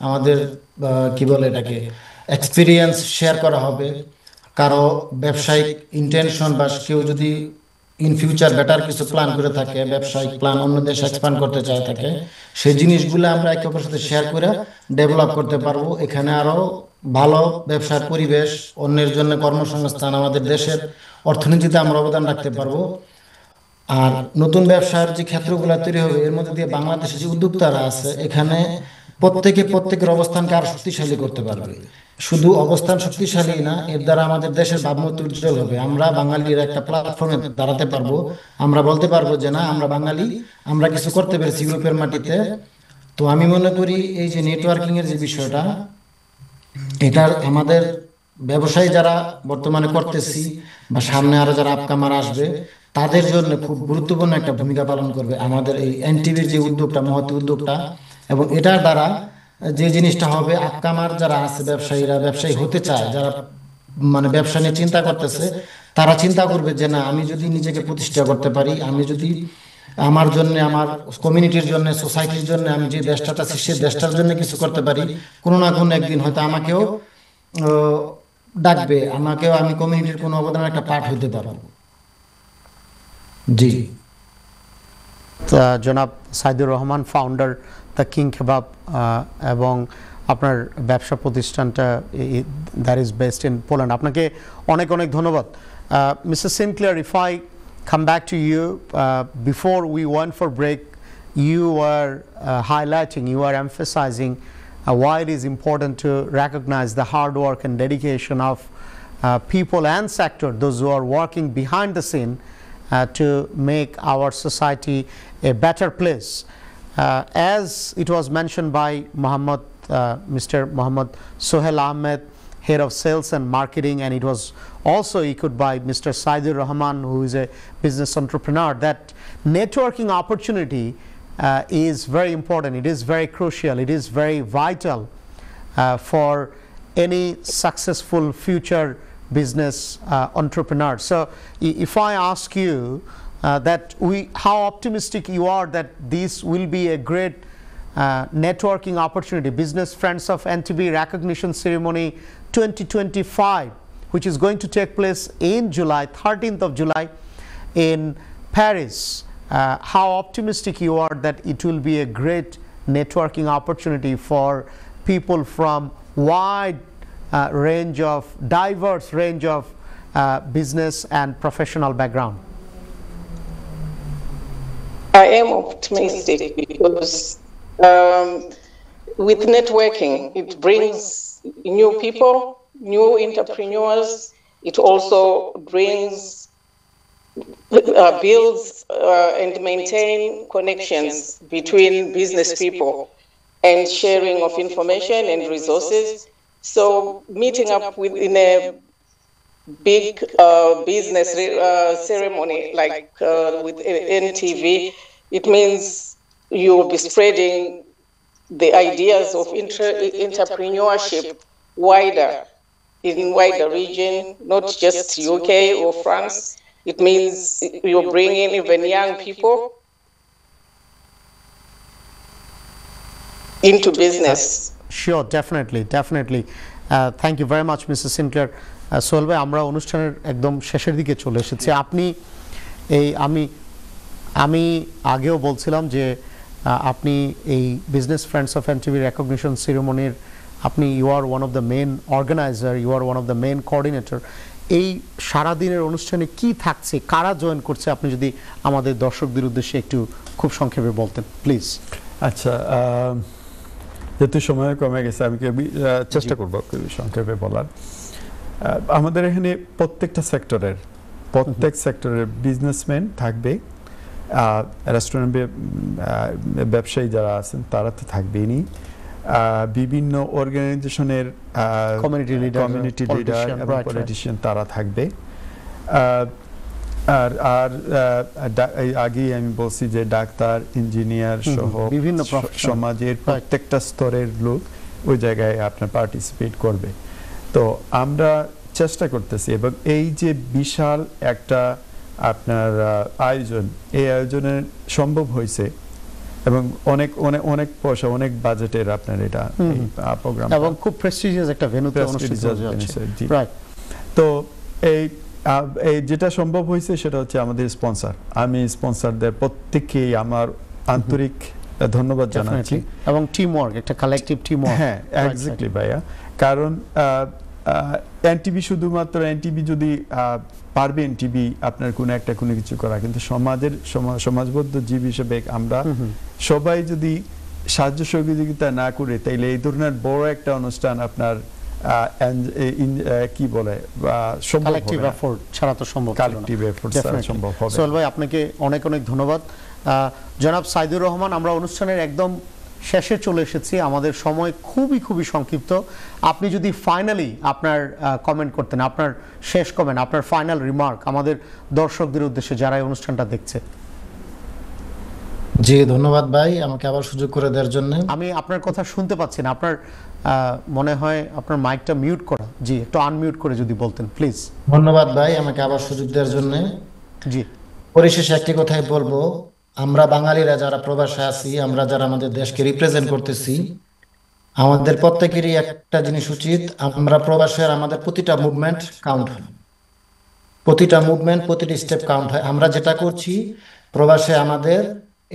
আমাদের কি বলে এটাকে এক্সপিরিয়েন্স শেয়ার করা হবে। কারো ব্যবসায়িক ইন্টেনশন বা কেউ যদি ইন ফিউচার বেটার কিছু প্ল্যান করে থাকে, ব্যবসায়িক প্ল্যান অন্য দেশে এক্সপ্যান্ড করতে চায় থাকে, সেই জিনিসগুলো আমরা একে অপরের সাথে শেয়ার করে ডেভেলপ করতে পারবো। এখানে আরো ভালো ব্যবসার পরিবেশ, অন্যের জন্য কর্মসংস্থান, আমাদের দেশের অর্থনীতিতে আমরা অবদান রাখতে পারবো। আর নতুন ব্যবসার যে ক্ষেত্রগুলো তৈরি হবে, এর মধ্যে দিয়ে বাংলাদেশে যে উদ্যোক্তারা আছে, এখানে প্রত্যেকের অবস্থানকে আরো শক্তিশালী করতে পারবে। শুধু অবস্থান শক্তিশালী না, এর দ্বারা আমাদের দেশের ভাবমূর্তি উজ্জ্বল হবে। আমরা বাঙালির একটা প্ল্যাটফর্মে দাঁড়াতে পারবো, আমরা বলতে পারবো যে না, আমরা বাঙালি, আমরা কিছু করতে পেরেছি ইউরোপের মাটিতে। তো আমি মনে করি এই যে নেটওয়ার্কিং এর যে বিষয়টা, এটার আমাদের ব্যবসায়ী যারা বর্তমানে করতেছি বা সামনে আরো যারা আপকামার আসবে, তাদের জন্য খুব গুরুত্বপূর্ণ একটা ভূমিকা পালন করবে আমাদের এই এনটিভির যে উদ্যোগটা, মহৎ উদ্যোগটা। এবং এটার দ্বারা যে জিনিসটা হবে, আপকামার যারা আছে ব্যবসায়ীরা, ব্যবসায়ী হতে চায়, যারা মানে ব্যবসা নিয়ে চিন্তা করতেছে, তারা চিন্তা করবে যে না, আমি যদি নিজেকে প্রতিষ্ঠা করতে পারি, আমি যদি আমার জন্য, আমার কমিউনিটির জন্য, সোসাইটির জন্য, আমি যে দেশটাতে আছি সেই দেশটার জন্য কিছু করতে পারি, কোনো না কোনো একদিন হয়তো আমাকেও ডাকবে, আমাকেও, আমি কমিউনিটির কোনো অবদানের একটা পার্ট হইতে পারবো। জি, জনাব Saidur Rahman, founder the king kebab, এবং আপনার ব্যবসা প্রতিষ্ঠানটা that is based in Poland. আপনাকে অনেক অনেক ধন্যবাদ। Mister Sinclair, if I come back to you, before we went for break, you were highlighting, you are emphasizing why it is important to recognize the hard work and dedication of people and sector, those who are working behind the scene to make our society a better place. As it was mentioned by Mr. Muhammad Sohail Ahmed, Head of Sales and Marketing, and it was also echoed by Mr. Saidur Rahman, who is a business entrepreneur, that networking opportunity is very important, it is very crucial, it is very vital for any successful future business entrepreneur. So if I ask you how optimistic you are that this will be a great networking opportunity, Business Friends of NTB Recognition Ceremony 2025, which is going to take place in July, 13th of July in Paris, how optimistic you are that it will be a great networking opportunity for people from wide diverse range of business and professional background? I am optimistic because with networking, it brings new people, new entrepreneurs. It also brings, builds and maintain connections between business people and sharing of information and resources. So meeting up in a big business ceremony like with NTV, it means you'll be spreading the ideas of entrepreneurship in wider region, not just UK or France. It means you're bringing even young people into business. Sure, definitely. Thank you very much, Mrs. Sinclair. Sohel ভাই, আমরা অনুষ্ঠানের একদম শেষের দিকে চলে এসেছি। আপনি আমি আগেও বলছিলাম যে আপনি এই business friends of NTV recognition সেরেমনির আপনি you are one of the main organiser, you are one of the main coordinator. এই সারাদিনের অনুষ্ঠানে কি থাকছে, কারা জয়েন করছে, আপনি যদি আমাদের দর্শকদের উদ্দেশ্যে একটু খুব সংক্ষেপে বলতেন প্লিজ। আচ্ছা, যেহেতু সময় কমে গেছে আমি চেষ্টা করবো সংক্ষেপে বলার। আমাদের এখানে প্রত্যেক সেক্টরের বিজনেসম্যান থাকবে, রেস্টুরেন্ট ব্যবসায়ী যারা আছেন তারা তো থাকবেই, বিভিন্ন অর্গানাইজেশনের কমিউনিটি লিডার এবং পলিটিশিয়ান তারা থাকবে। আর আগেই আমি বলছি যে ডাক্তার, ইঞ্জিনিয়ার সহ বিভিন্ন সমাজের প্রত্যেকটা স্তরের লোক ওই জায়গায় আপনার পার্টিসিপেট করবে। তো আমরা চেষ্টা করতেছি, এবং এই যে বিশাল একটা আপনার আয়োজন, এই আয়োজনে সম্ভব হয়েছে এবং অনেক অনেক অনেক পয়সা, অনেক বাজেটের আপনার এটা প্রোগ্রাম, এবং খুব প্রেস্টিজিয়াস একটা ভেন্যুতে অনুষ্ঠিত হচ্ছে। তো এই যেটা সম্ভব হয়েছে সেটা হচ্ছে আমাদের স্পন্সর। আমি স্পন্সরদের প্রত্যেককেই আমার আন্তরিক ধন্যবাদ জানাচ্ছি, এবং টিম ওয়ার্ক, একটা কালেকটিভ টিম ওয়ার্ক। হ্যাঁ, এক্স্যাক্টলি ভাইয়া। কারণ এনটিভি শুধুমাত্র এনটিভি যদি পারবে এনটিভি আপনার কোনো কিছু করা, কিন্তু সমাজবদ্ধ জীব হিসেবে আমরা সবাই যদি সাহায্য সহযোগিতা না করে, তাইলে এই ধরনের বড় একটা অনুষ্ঠান আপনার কি বলে কালেকটিভ এফোর্ট ছাড়া তো সম্ভব হবে। সোহেল ভাই, আপনাকে অনেক অনেক ধন্যবাদ। জনাব সাইদুর রহমান, আমরা অনুষ্ঠানের একদম শেষে চলে এসেছি, আমাদের সময় খুবই সংক্ষিপ্ত। আপনি যদি ফাইনালি আপনার কমেন্ট করতেন, আপনার শেষ কমেন্ট, আপনার ফাইনাল রিমার্ক আমাদের দর্শকদের উদ্দেশ্যে যারা এই অনুষ্ঠানটা দেখছে। জি, ধন্যবাদ ভাই আমাকে আবার সুযোগ করে দেওয়ার জন্য। আমি আপনার কথা শুনতে পাচ্ছি না, আপনার মনে হয় আপনার মাইকটা মিউট করা। জি, একটু আনমিউট করে যদি বলতেন প্লিজ। ধন্যবাদ ভাই আমাকে আবার সুযোগ দেওয়ার জন্য। জি, পরিশেষে একটি কথাই বলবো, আমরা বাঙালিরা যারা প্রবাসে আছি, আমরা যারা আমাদের দেশকে রিপ্রেজেন্ট করতেছি, আমাদের প্রত্যেকেরই একটা জিনিস উচিত, আমরা প্রবাসের আমাদের প্রতিটা মুভমেন্ট কাউন্ট হয়, প্রতিটা মুভমেন্ট, প্রতিটি স্টেপ কাউন্ট হয়। আমরা যেটা করছি প্রবাসে, আমাদের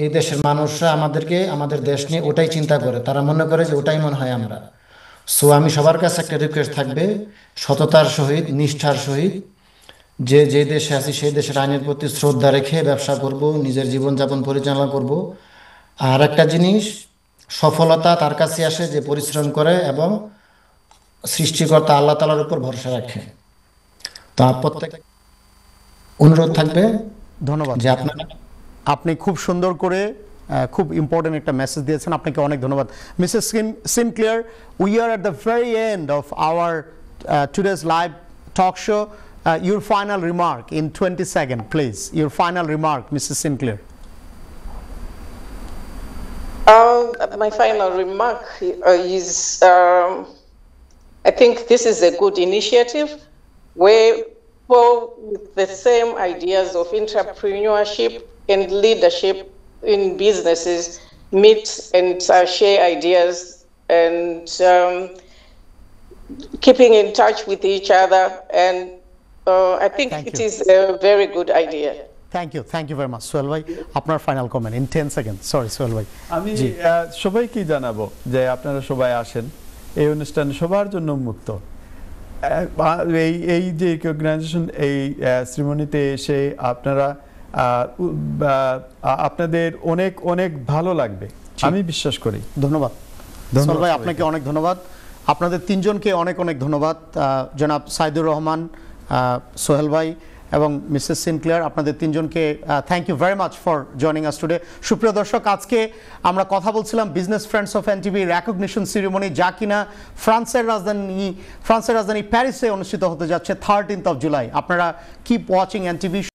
এই দেশের মানুষরা আমাদেরকে, আমাদের দেশ নিয়ে ওটাই চিন্তা করে, তারা মনে করে যে ওটাই মনে হয় আমরা। সো আমি সবার কাছে একটা রিকোয়েস্ট থাকবে, সততার সহিত, নিষ্ঠার সহিত, যে দেশে আছি সেই দেশের আইনের প্রতি শ্রদ্ধা রেখে ব্যবসা করব, নিজের জীবনযাপন পরিচালনা করব। আর একটা জিনিস, সফলতা তার কাছে আসে যে পরিশ্রম করে এবং সৃষ্টিকর্তা আল্লাহ তাআলার উপর ভরসা রাখে। তো প্রত্যেক অনুরোধ থাকবে। ধন্যবাদ যে আপনি খুব সুন্দর করে খুব ইম্পর্টেন্ট একটা মেসেজ দিয়েছেন, আপনাকে অনেক ধন্যবাদ। Mrs Sinclair, we are at the very end of our today's live talk show. Your final remark in 20 seconds, please. Your final remark, Mrs. Sinclair. My final remark is I think this is a good initiative where people with the same ideas of entrepreneurship and leadership in businesses meet and share ideas and keeping in touch with each other, and I think it is a very good idea. Thank you very much. Sohel ভাই, আপনার final comment in 10 second. Sorry Sohel ভাই। আমি জি। সবাইকে জানাবো যে আপনারা সবাই আসেন, এই অনুষ্ঠান সবার জন্য মুক্ত। এই যে রিকগনাইজেশন, এই শ্রীমণিতে এসে আপনারা আপনাদের অনেক অনেক ভালো লাগবে, আমি বিশ্বাস করি। ধন্যবাদ সোহেল ভাই, আপনাকে অনেক ধন্যবাদ। আপনাদের তিনজনকে অনেক অনেক ধন্যবাদ, জনাব সাইদুর রহমান, সোহেল ভাই এবং মিসেস সিনক্লেয়ার, আপনাদের তিনজনকে thank you very much for joining us today. সুপ্রিয় দর্শক, আজকে আমরা কথা বলছিলাম business friends of NTV recognition ceremony, যা কিনা ফ্রান্সের রাজধানী প্যারিসে অনুষ্ঠিত হতে যাচ্ছে 13th of July। আপনারা কিপ ওয়াচিং এনটিভি।